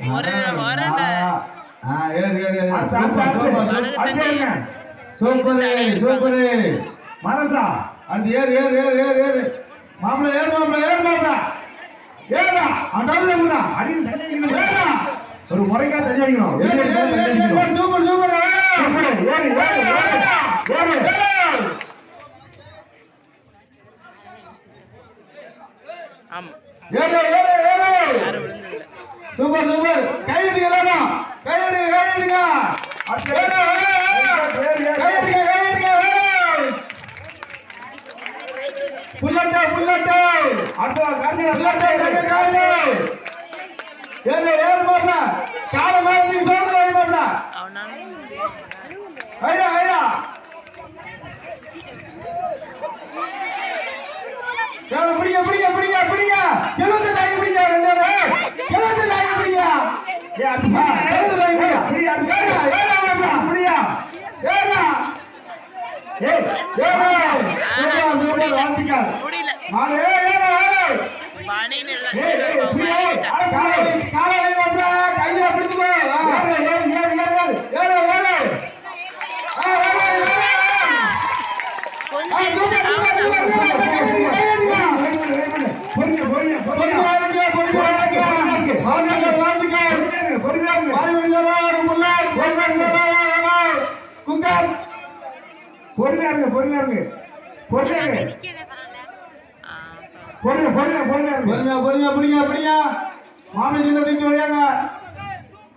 ஒரு சூப்பர் மனசா அந்த ஏறு ஏறு ஏறு ஏறு ஏறு மாப்பிள ஏறு மாப்பிள ஏறு மாப்பிள ஏறா அடல்ல அடி ஏறா ஒரு முறைக்கா தஞ்சாடிக்கணும் சூப்பர் சூப்பர் ஏறு ஏறு ஏறு ஆமா ஏறு ஏறு ஏறு சூப்பர் சூப்பர் கையடிங்களா கையடிங்க புல்லட்ட புல்லட்ட அடுத்த கார்த்திகை புல்லட்ட காயினு ஏறு ஏறு மாப்ள கால மாதிரி சோதனை மாப்ள அவனா ஐயா ஐயா சேவ பிடிங்க பிடிங்க பிடிங்க பிடிங்க செல்வத்தை தாங்கி பிடிங்க ரெண்டு பேரும் செல்வத்தை தாங்கி பிடிங்க ஏ அம்மா செல்வத்தை தாங்கி பிடிங்க ஏறா ஏறா மாப்ள பிடியா ஏறா ஏய் ஏறா சூப்பர் வாழ்த்துக்கள் முடியல மாடு ஏறா ஏறா பாணின்னு இல்ல காலை மாப்ள கையை பிடிச்சுக்கோ ஏறு ஏறு ஏறு ஏறு ஏறு பொறுமையா பொறுமையா பொறுமையா பொறுமையா பிடிங்க பிடிங்க மாமி சின்ன தூக்கி வழியாங்க